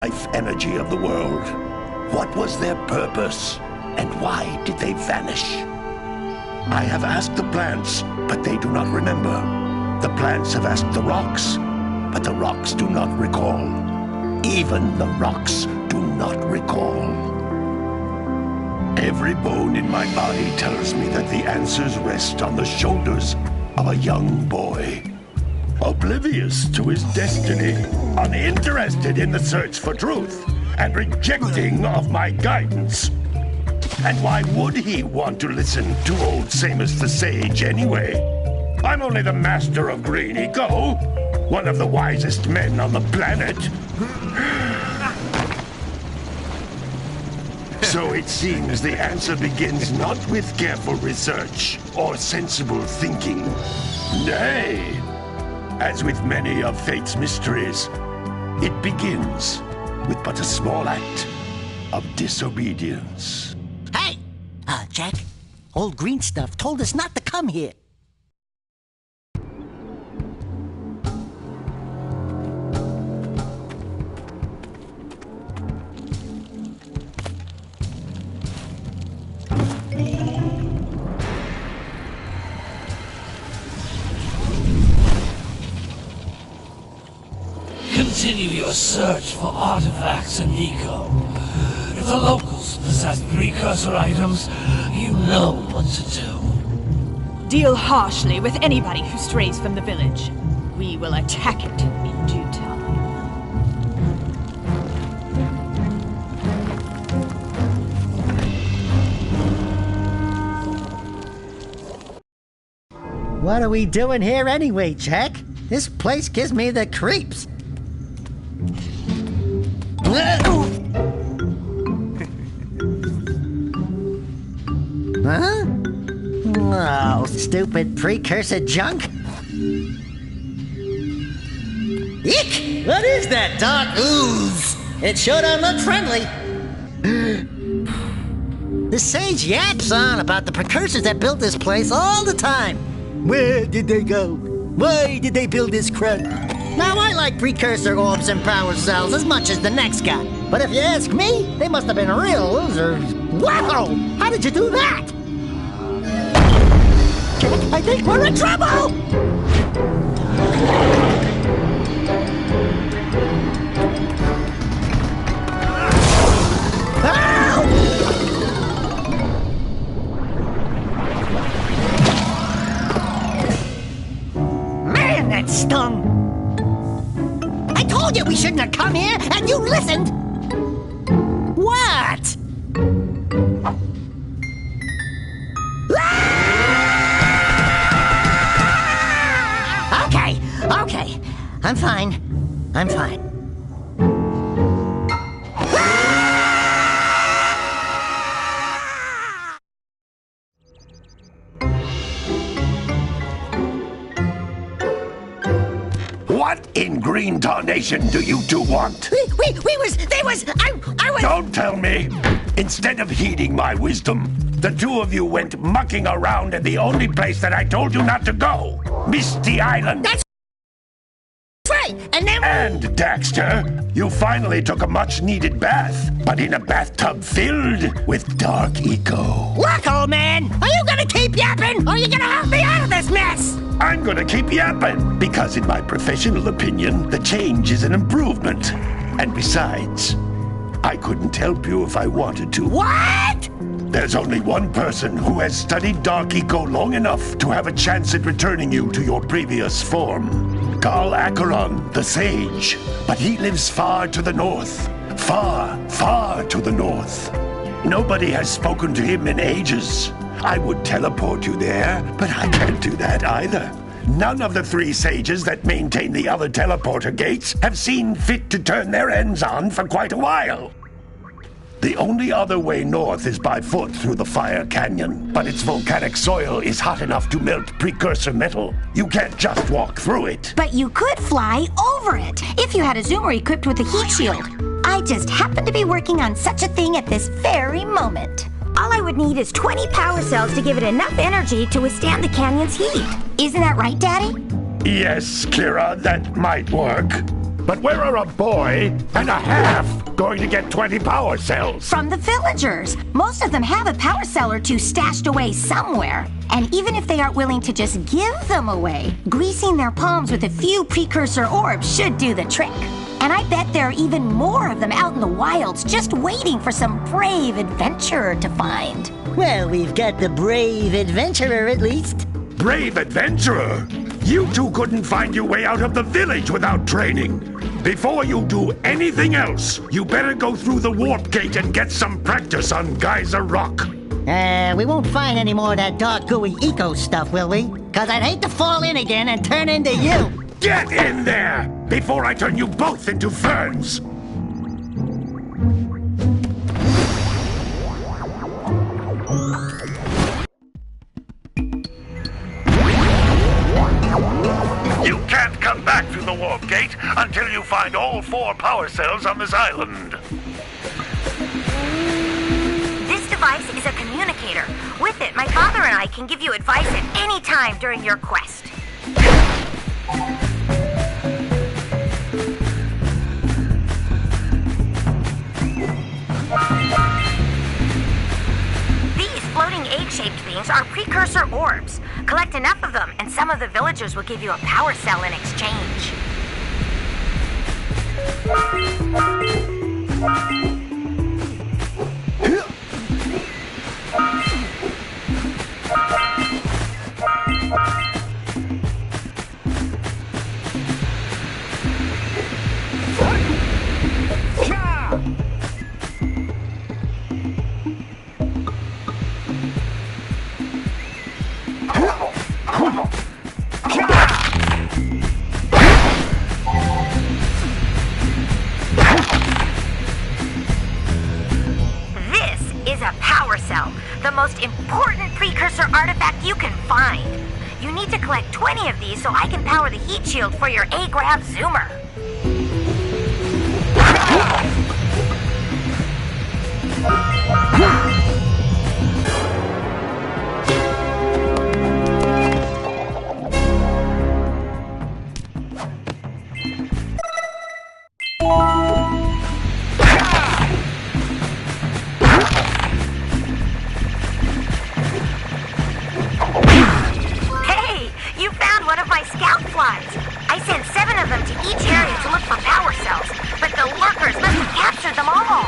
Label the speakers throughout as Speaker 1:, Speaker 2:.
Speaker 1: life energy of the world. What was their purpose, and why did they vanish? I have asked the plants, but they do not remember. The plants have asked the rocks, but the rocks do not recall. Even the rocks do not recall. Every bone in my body tells me that the answers rest on the shoulders of a young boy. Oblivious to his destiny, uninterested in the search for truth, and rejecting of my guidance. And why would he want to listen to old Samus the Sage anyway? I'm only the master of Green Eco, one of the wisest men on the planet. So it seems the answer begins not with careful research or sensible thinking. Nay, as with many of fate's mysteries, it begins with but a small act of disobedience.
Speaker 2: Hey! Jack, old green stuff told us not to come here.
Speaker 3: Continue your search for artifacts in Eco. If the locals possess precursor items, you know what to do.
Speaker 4: Deal harshly with anybody who strays from the village. We will attack it in due time.
Speaker 2: What are we doing here anyway, Jack? This place gives me the creeps. Huh? Oh, stupid precursor junk. Eek! What is that dark ooze? It sure don't look friendly. The sage yaps on about the precursors that built this place all the time. Where did they go? Why did they build this crud? Now, I like precursor orbs and power cells as much as the next guy. But if you ask me, they must have been real losers. Wow! How did you do that? I think we're in trouble! Man, that stung! I told you we shouldn't have come here, and you listened! What? Okay. I'm fine.
Speaker 1: What in green tarnation do you two want?
Speaker 2: I was...
Speaker 1: Don't tell me! Instead of heeding my wisdom, the two of you went mucking around in the only place that I told you not to go. Misty Island.
Speaker 2: That's right, and then...
Speaker 1: And, Daxter, you finally took a much-needed bath, but in a bathtub filled with dark eco.
Speaker 2: Look, old man, are you gonna keep yapping, or are you gonna help me out of this mess?
Speaker 1: I'm gonna keep yapping, because in my professional opinion, the change is an improvement. And besides, I couldn't help you if I wanted to.
Speaker 2: What?
Speaker 1: There's only one person who has studied Dark Eco long enough to have a chance at returning you to your previous form. Carl Acheron, the Sage. But he lives far to the north. Far to the north. Nobody has spoken to him in ages. I would teleport you there, but I can't do that either. None of the three sages that maintain the other teleporter gates have seen fit to turn their ends on for quite a while. The only other way north is by foot through the Fire Canyon, but its volcanic soil is hot enough to melt precursor metal. You can't just walk through it.
Speaker 5: But you could fly over it if you had a zoomer equipped with a heat shield. I just happen to be working on such a thing at this very moment. All I would need is 20 power cells to give it enough energy to withstand the canyon's heat. Isn't that right, Daddy?
Speaker 1: Yes, Kira, that might work. But where are a boy and a half going to get 20 power cells?
Speaker 5: From the villagers. Most of them have a power cell or two stashed away somewhere. And even if they aren't willing to just give them away, greasing their palms with a few precursor orbs should do the trick. And I bet there are even more of them out in the wilds just waiting for some brave adventurer to find.
Speaker 2: Well, we've got the brave adventurer at least.
Speaker 1: Brave adventurer? You two couldn't find your way out of the village without training. Before you do anything else, you better go through the warp gate and get some practice on Geyser Rock.
Speaker 2: We won't find any more of that dark gooey eco stuff, will we? 'Cause I'd hate to fall in again and turn into you.
Speaker 1: Get in there before I turn you both into ferns. You can't come back through the warp gate until you find all 4 power cells on this island.
Speaker 5: This device is a communicator. With it, my father and I can give you advice at any time during your quest. These floating egg-shaped things are precursor orbs. Collect enough of them, and some of the villagers will give you a power cell in exchange. The most important precursor artifact you can find. You need to collect 20 of these so I can power the heat shield for your A-Grav zoomer. I sent 7 of them to each area to look for power cells, but the lurkers must have captured them all.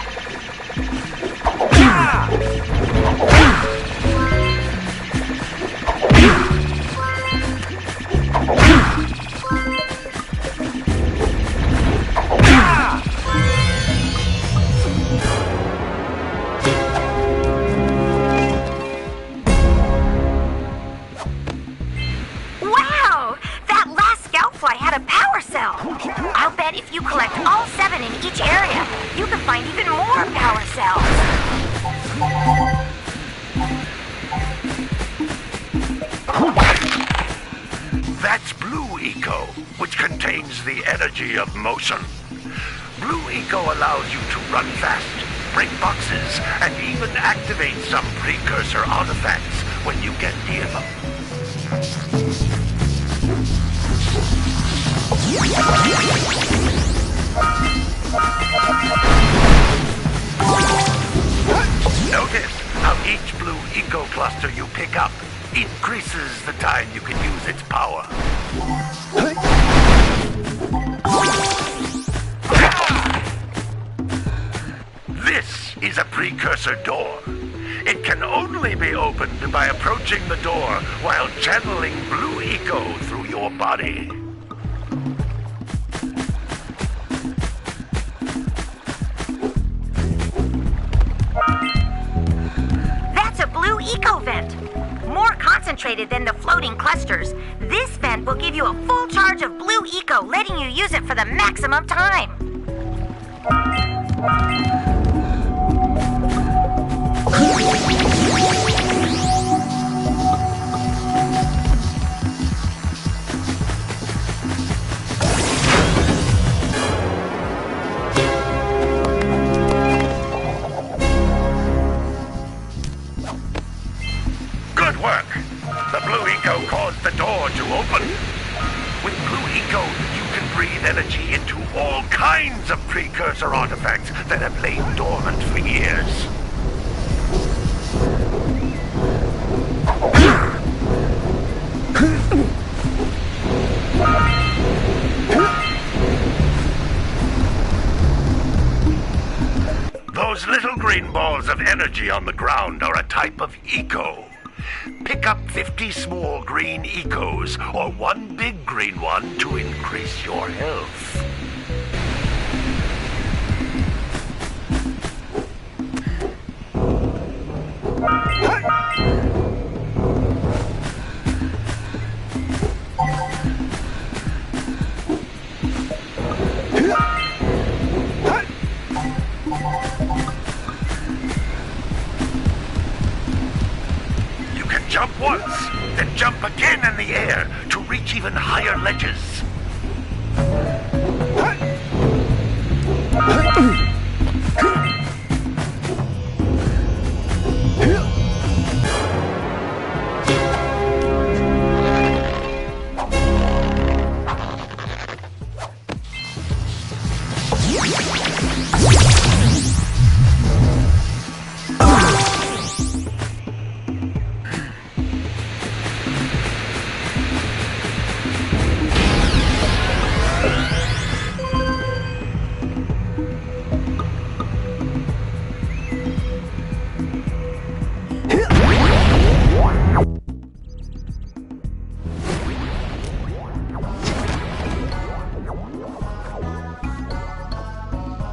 Speaker 5: I'll bet if you collect all 7 in each area, you can find even more power cells.
Speaker 1: That's Blue Eco, which contains the energy of motion. Blue Eco allows you to run fast, break boxes, and even activate some precursor artifacts when you get near them. Notice how each Blue Eco cluster you pick up increases the time you can use its power. This is a precursor door. It can only be opened by approaching the door while channeling Blue Eco through your body.
Speaker 5: That's a Blue Eco vent. More concentrated than the floating clusters. This vent will give you a full charge of Blue Eco, letting you use it for the maximum time.
Speaker 1: Good work. The Blue Eco caused the door to open. With Blue Eco, you can breathe energy into all that have lain dormant for years. Those little green balls of energy on the ground are a type of eco. Pick up 50 small green ecos or one big green one to increase your health. Jump once, then jump again in the air to reach even higher ledges.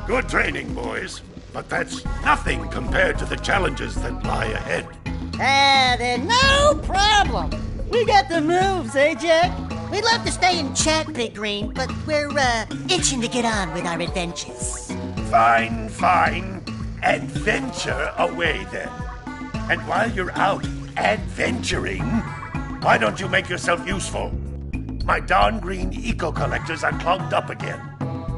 Speaker 1: Good training, boys, but that's nothing compared to the challenges that lie ahead.
Speaker 2: Then no problem. We got the moves, eh, Jack? We'd love to stay and chat, Big Green, but we're, itching to get on with our adventures.
Speaker 1: Fine, fine. Adventure away, then. And while you're out adventuring, why don't you make yourself useful? My darn green eco-collectors are clogged up again.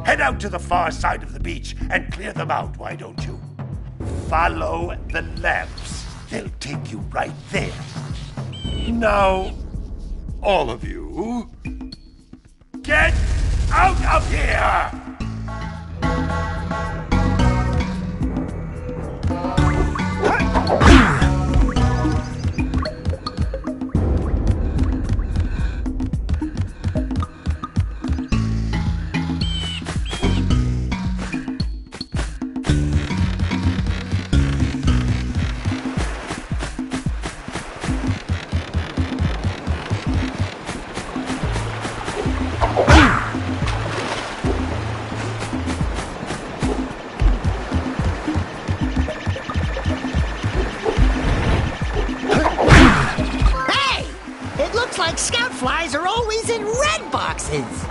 Speaker 1: Head out to the far side of the beach and clear them out, why don't you? Follow the lamps. They'll take you right there. Now, all of you, get out of here!
Speaker 2: Like scout flies are always in red boxes.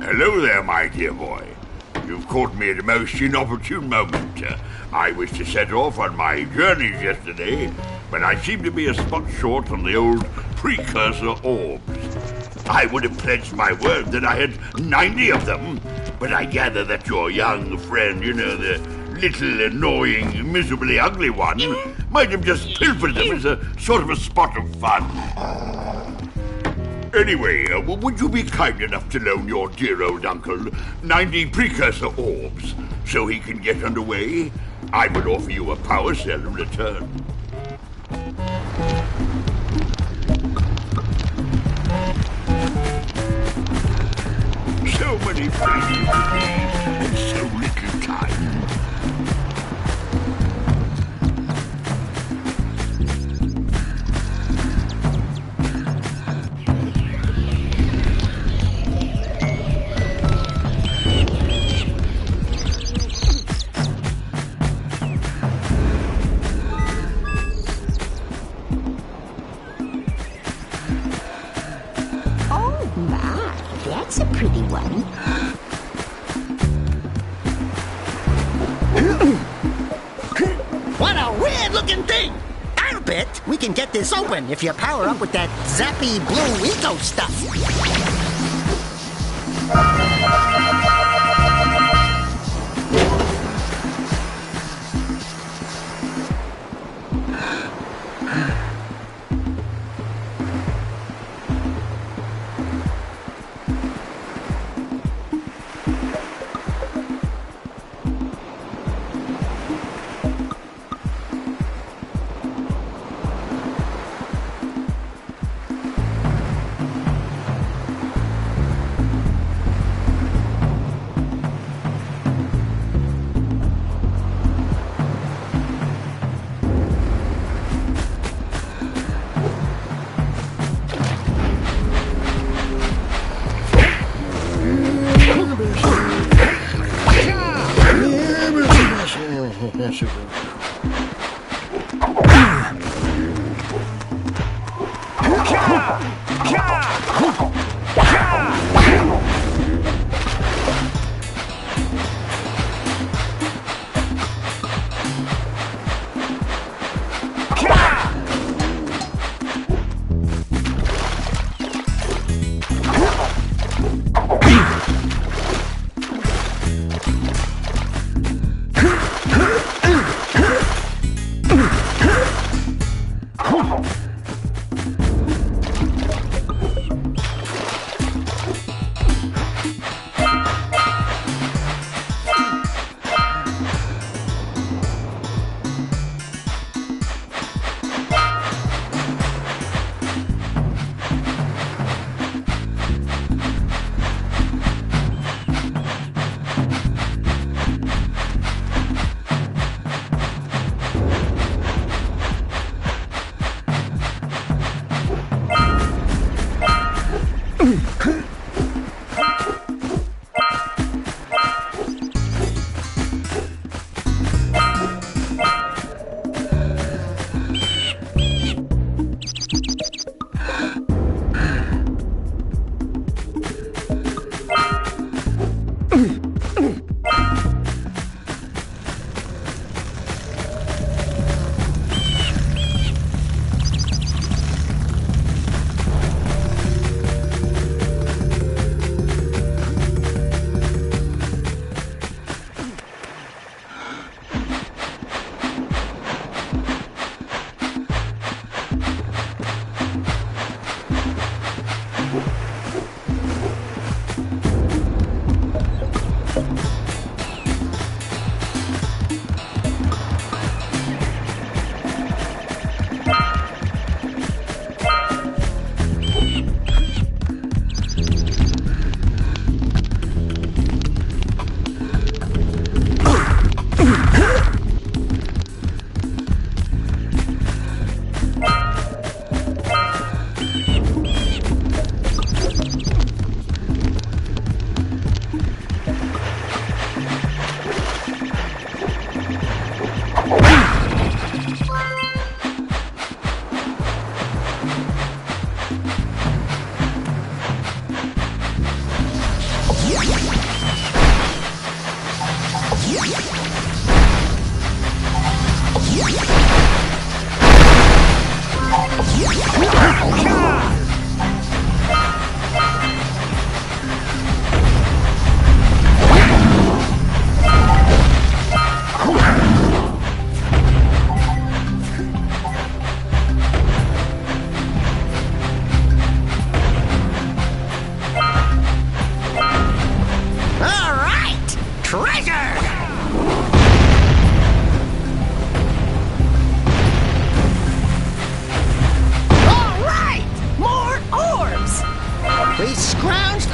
Speaker 6: Hello there, my dear boy. You've caught me at a most inopportune moment. I was to set off on my journeys yesterday, but I seem to be a spot short on the old precursor orbs. I would have pledged my word that I had 90 of them, but I gather that your young friend, you know, the little annoying, miserably ugly one, might have just pilfered them as a sort of a spot of fun. Anyway, would you be kind enough to loan your dear old uncle 90 precursor orbs so he can get underway? I would offer you a power cell in return. So many places to be and so little time.
Speaker 5: That's a pretty one.
Speaker 2: bad-looking thing. I'll bet we can get this open if you power up with that zappy blue eco stuff.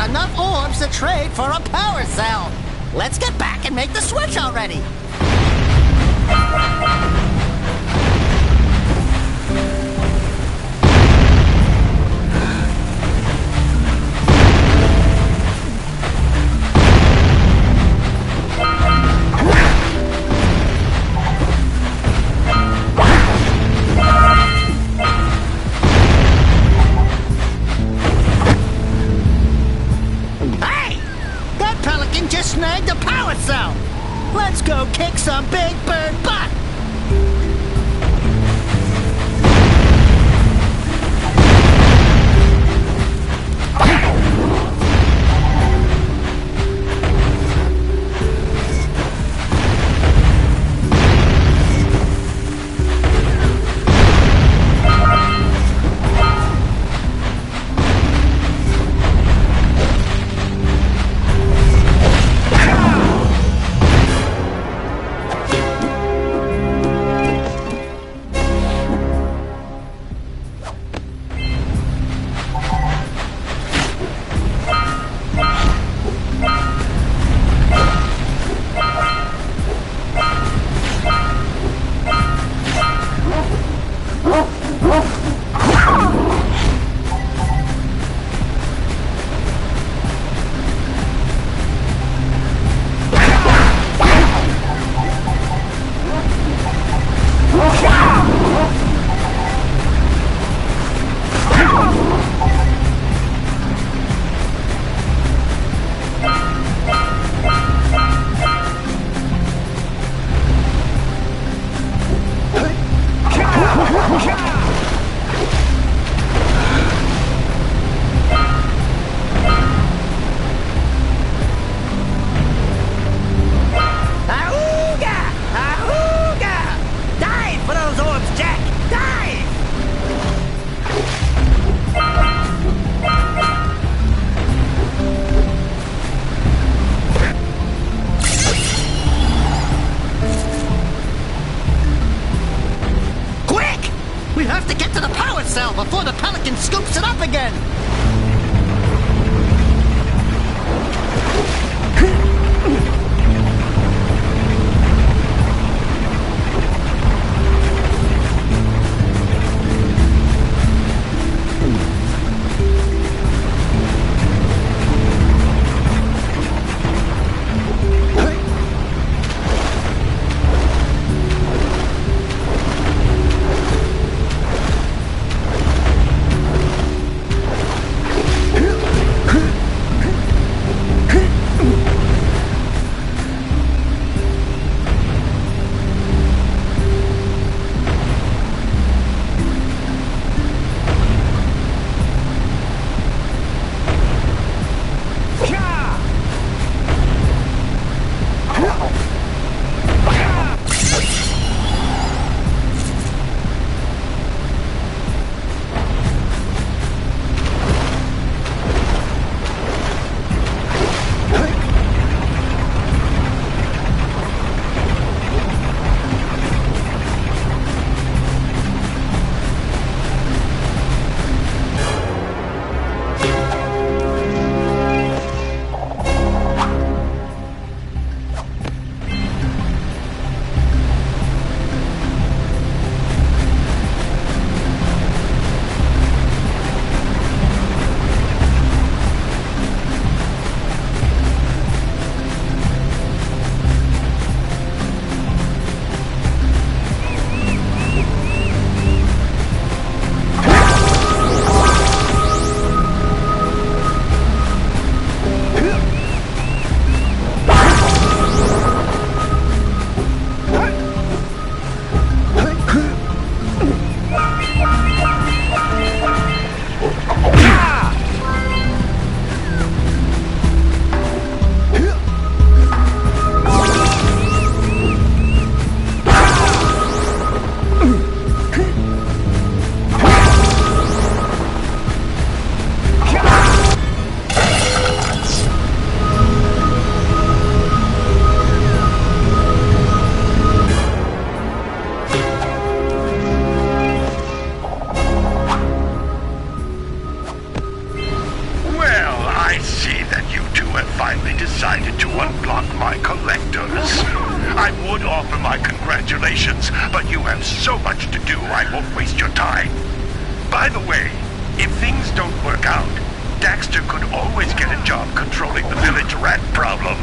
Speaker 2: enough orbs to trade for a power cell. Let's get back and make the switch already. Snagged a power cell. Let's go, kid. have to get to the power cell before the Pelican scoops it up again!
Speaker 1: decided to unblock my collectors. I would offer my congratulations, but you have so much to do I won't waste your time. By the way, if things don't work out, Daxter could always get a job controlling the village rat problem.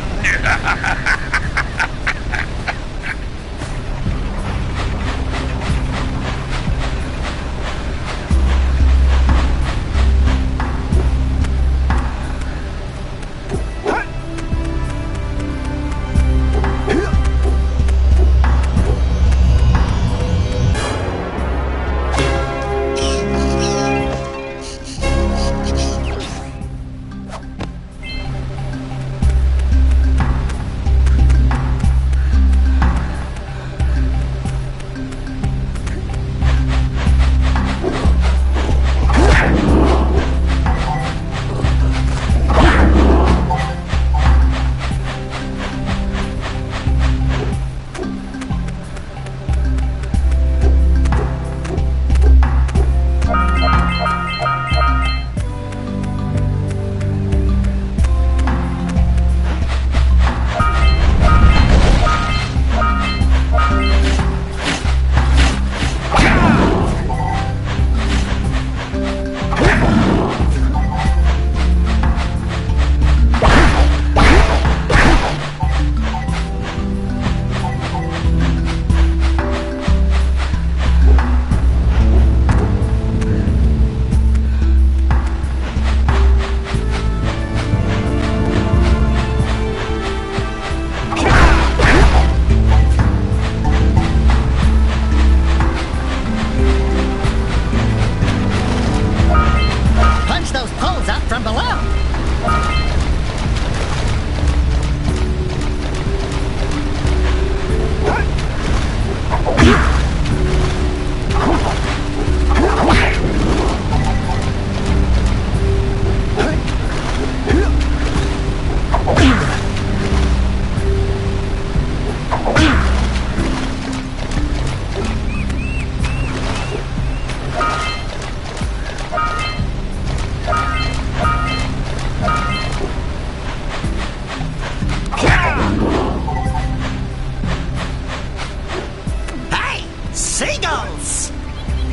Speaker 2: else.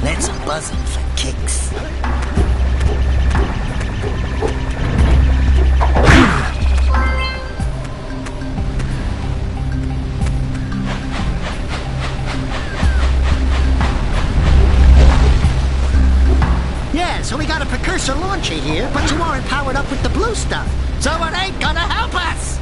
Speaker 2: Let's buzz him for kicks. Yeah, so we got a precursor launcher here, but you aren't powered up with the blue stuff. So it ain't gonna help us!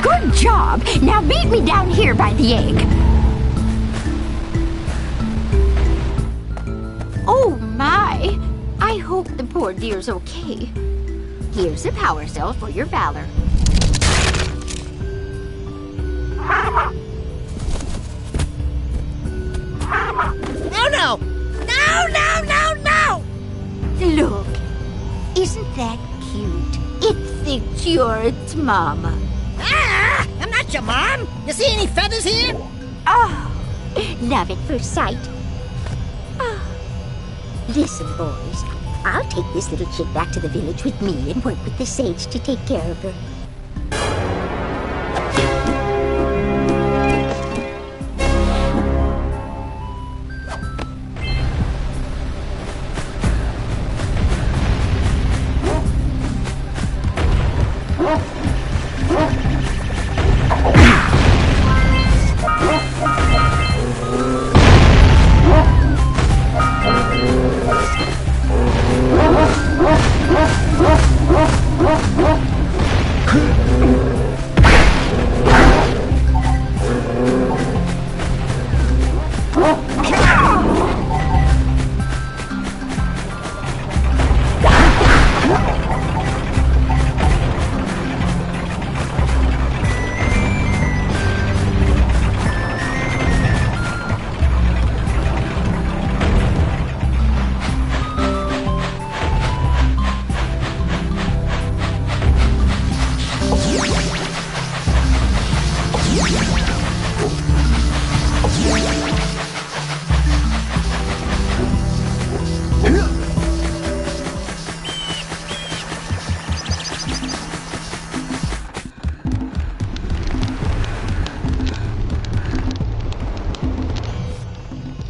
Speaker 7: Good job! Now meet me down here by the egg. Oh my! I hope the poor dear's okay. Here's a power cell for your valor.
Speaker 2: Oh no! No, no, no, no!
Speaker 7: Look, isn't that cute? It thinks you're its mama.
Speaker 2: Ah! I'm not your mom! You see any feathers here?
Speaker 7: Oh, love at first sight. Oh. Listen, boys. I'll take this little chick back to the village with me and work with the sage to take care of her.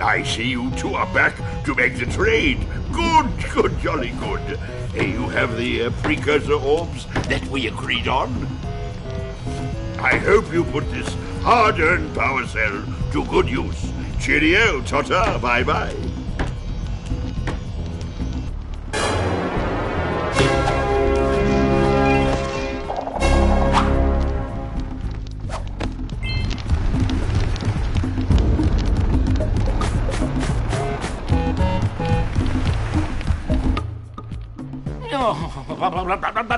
Speaker 6: I see you two are back to make the trade. Good, jolly good. You have the precursor orbs that we agreed on. I hope you put this hard-earned power cell to good use. Cheerio, ta-ta, bye-bye.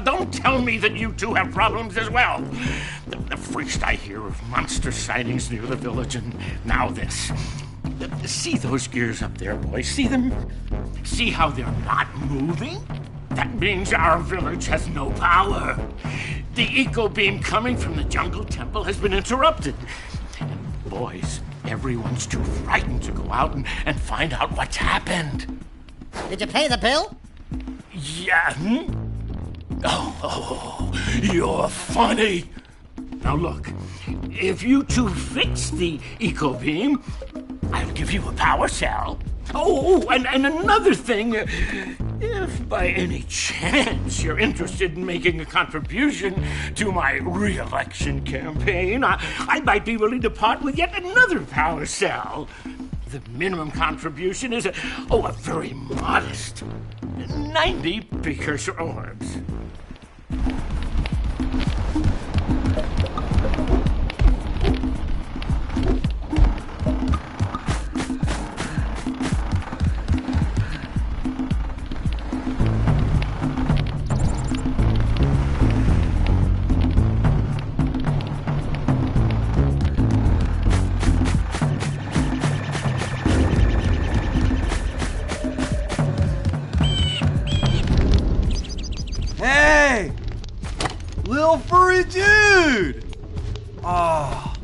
Speaker 8: Don't tell me that you two have problems as well. The first I hear of monster sightings near the village, and now this. See those gears up there, boys? See them? See how they're not moving? That means our village has no power. The eco beam coming from the jungle temple has been interrupted. And boys, everyone's too frightened to go out and find out what's happened.
Speaker 2: Did you pay the bill?
Speaker 8: Yeah. Oh, you're funny. Now look, if you two fix the eco beam, I'll give you a power cell. Oh, and another thing, if by any chance you're interested in making a contribution to my re-election campaign, I might be willing to part with yet another power cell. The minimum contribution is a very modest 90 precursor orbs.
Speaker 9: Hey! Little furry dude! Oh,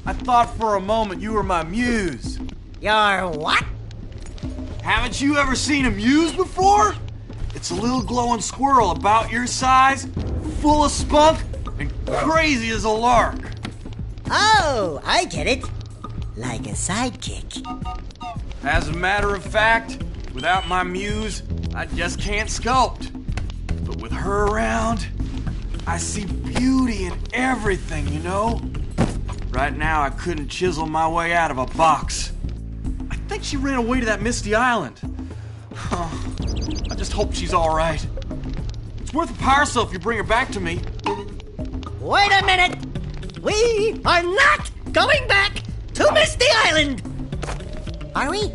Speaker 9: I thought for a moment you were my muse.
Speaker 2: Your what?
Speaker 9: Haven't you ever seen a muse before? It's a little glowing squirrel about your size, full of spunk, and crazy as a lark.
Speaker 2: Oh, I get it. Like a sidekick.
Speaker 9: As a matter of fact, without my muse, I just can't sculpt. But with her around, I see beauty in everything, you know? Right now, I couldn't chisel my way out of a box. I think she ran away to that misty island. I just hope she's all right. It's worth a power cell if you bring her back to me.
Speaker 2: Wait a minute! We are not going back to Misty Island! Are we?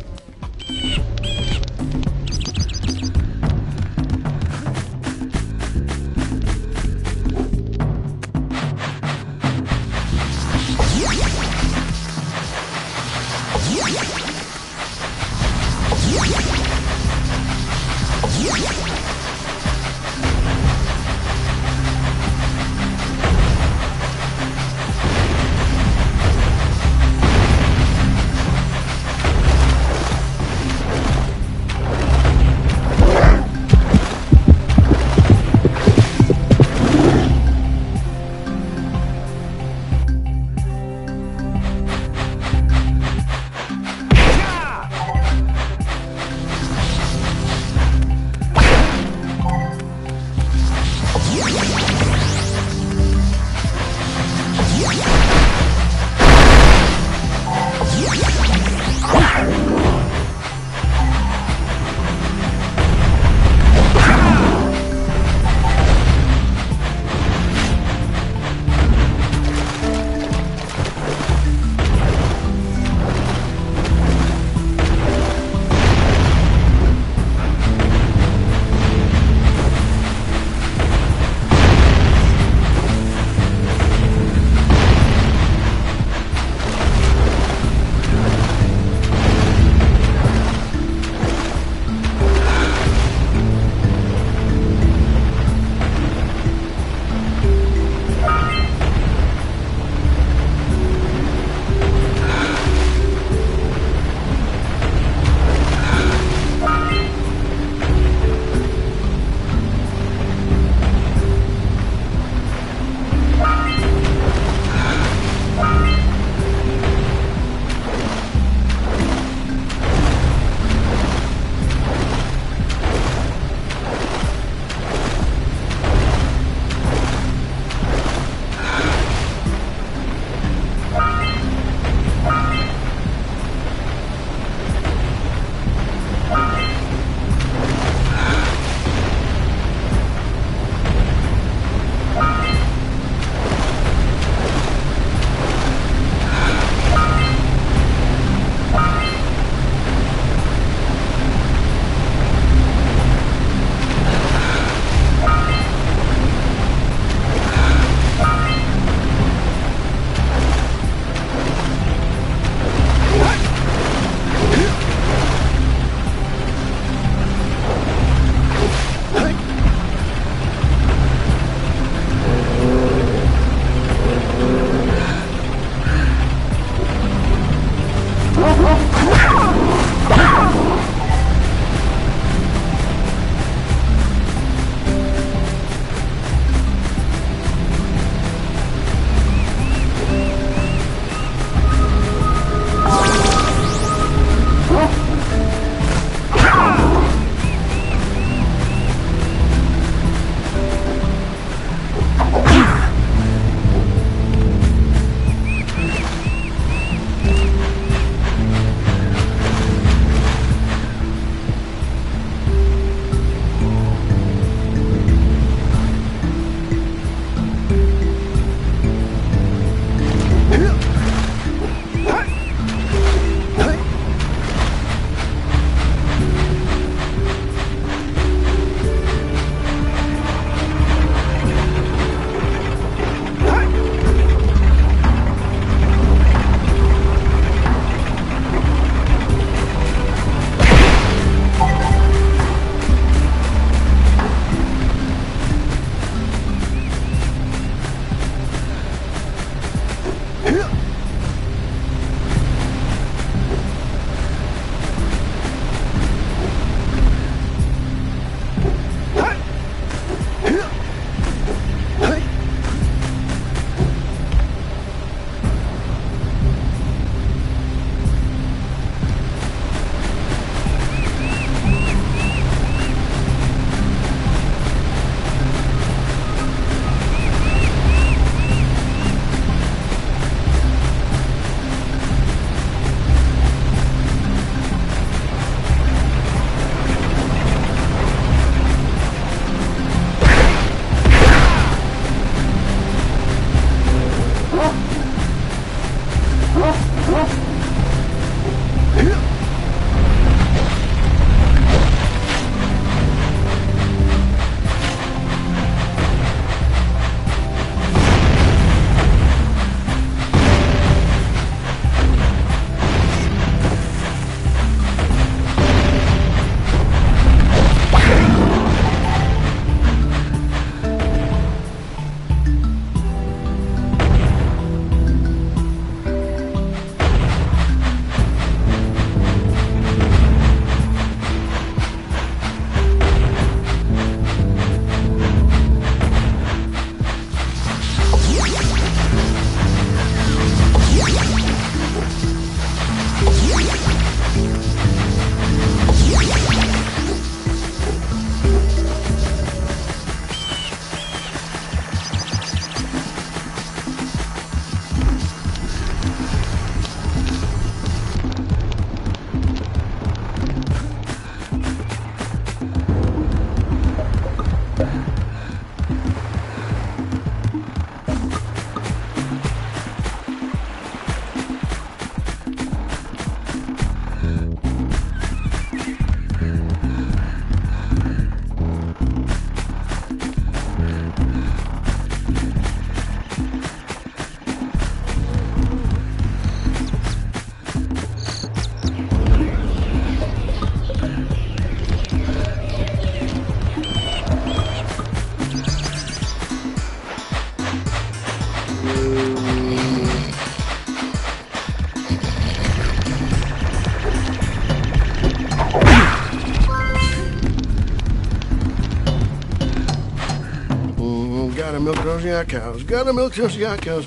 Speaker 10: Gotta milk those yak cows. Gotta milk those yak cows.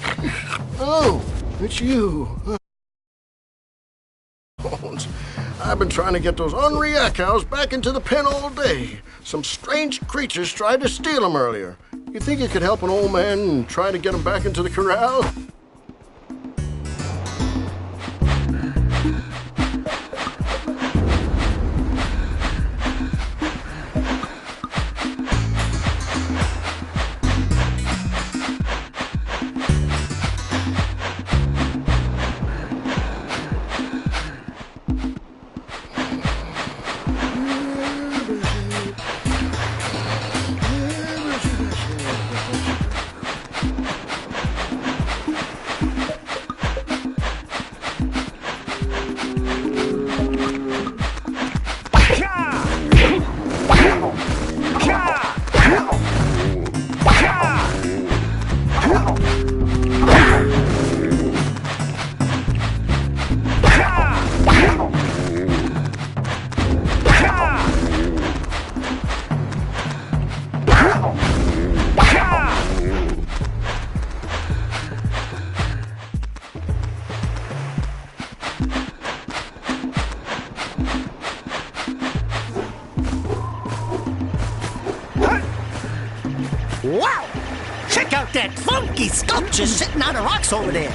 Speaker 10: Oh, it's you. I've been trying to get those ornery yak cows back into the pen all day. Some strange creatures tried to steal them earlier. You think you could help an old man and try to get them back into the corral?
Speaker 2: Wow! Check out that funky sculpture sitting on the rocks over there.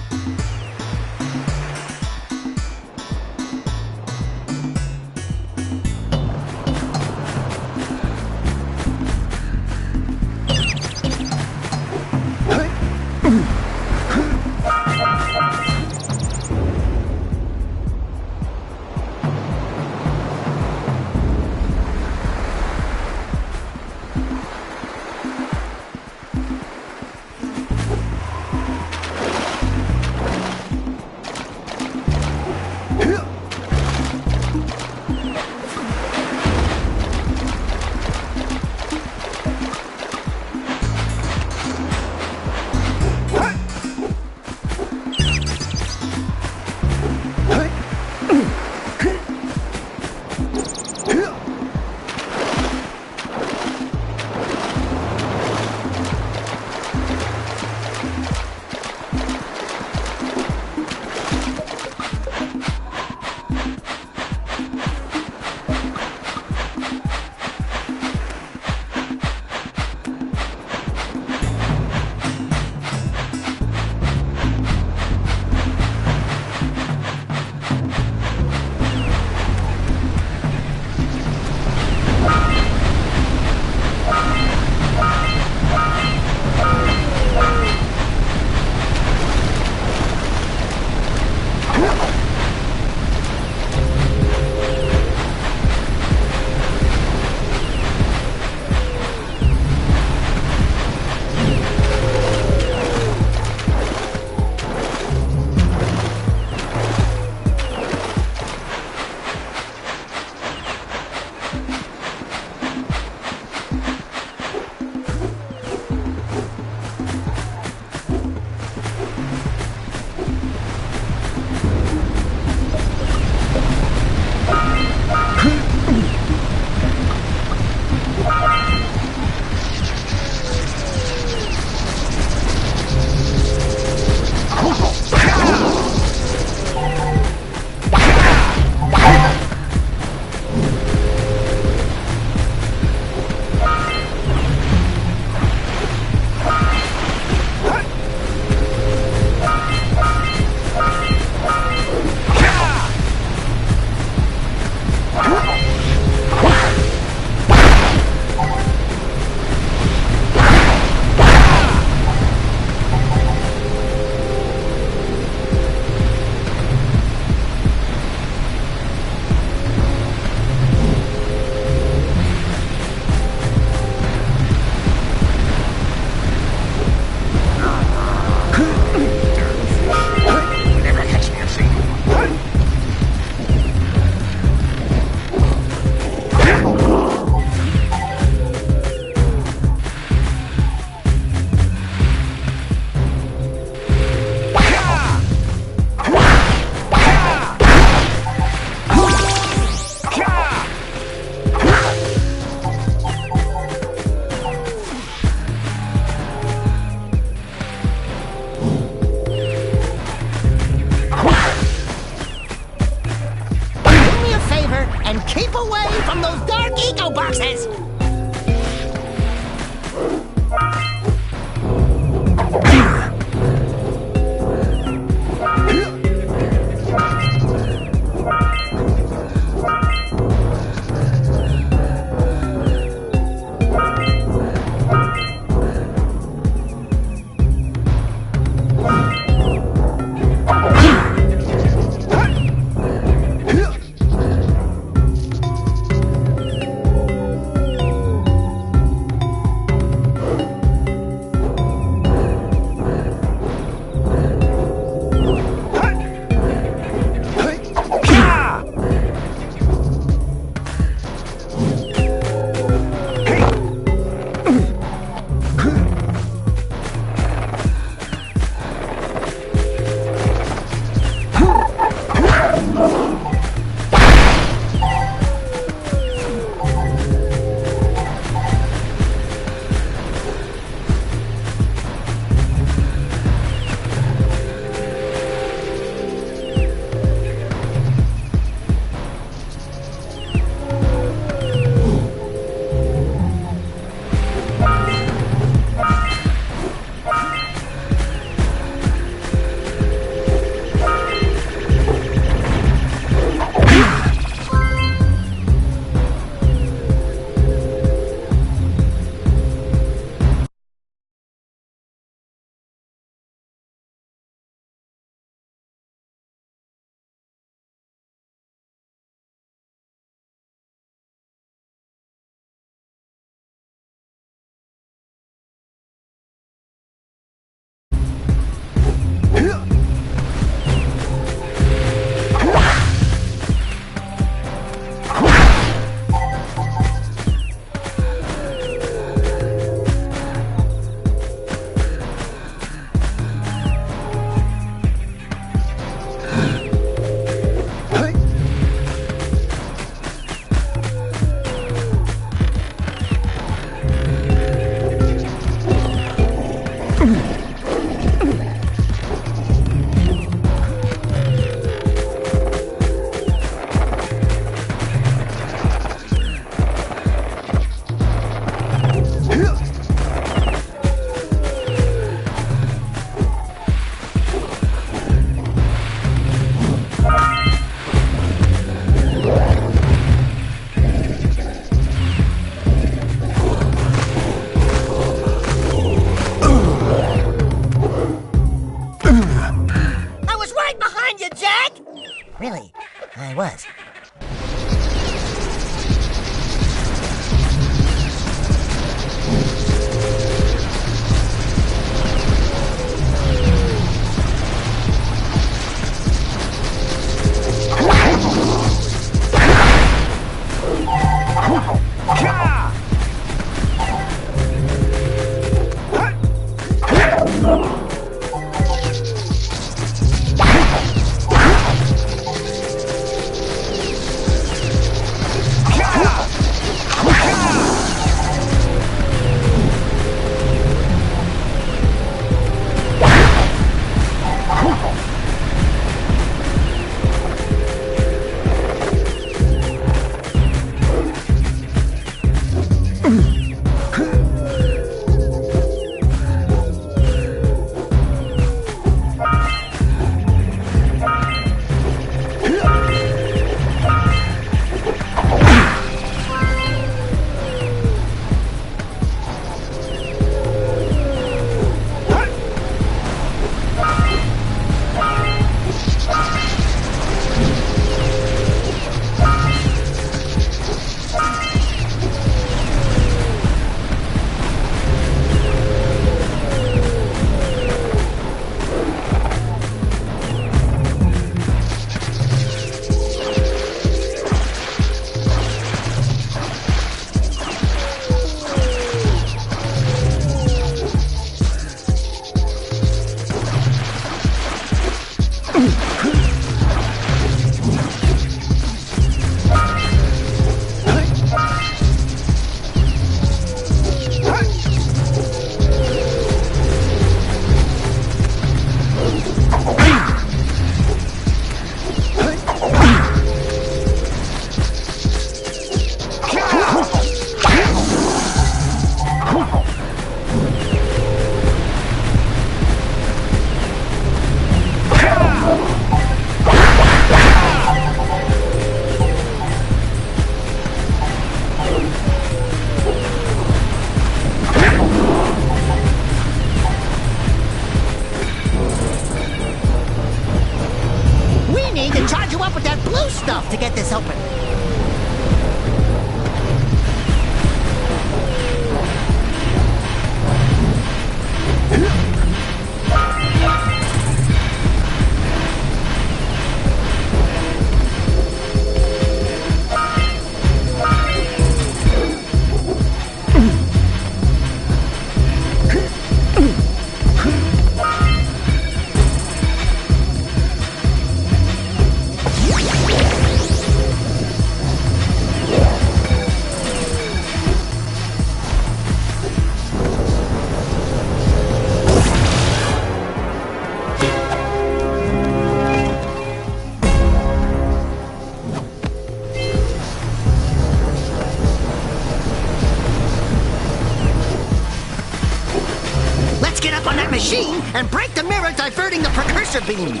Speaker 2: and break the mirror diverting the precursor beam.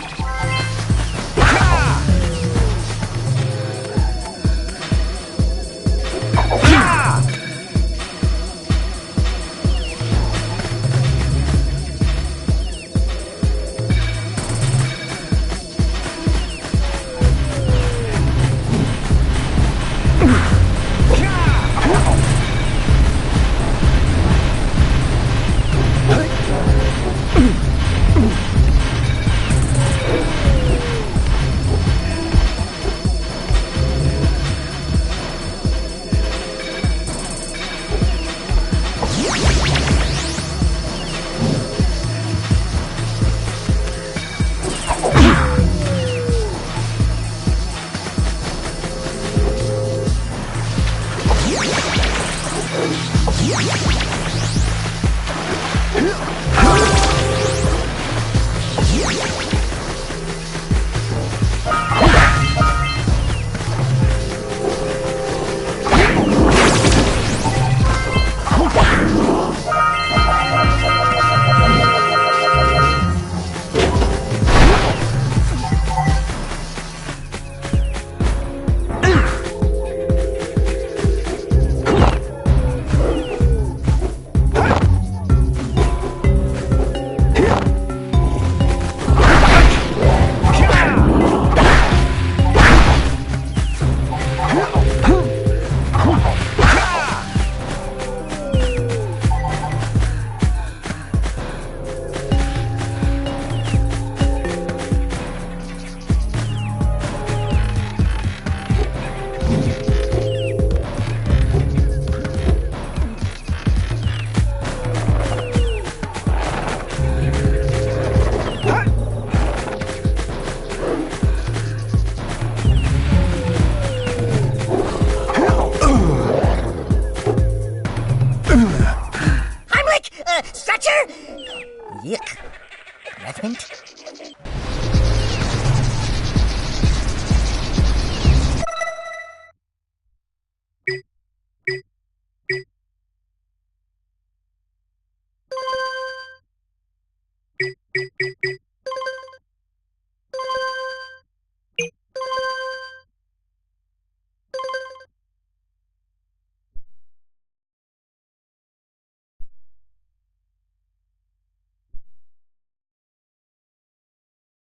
Speaker 11: Yeah.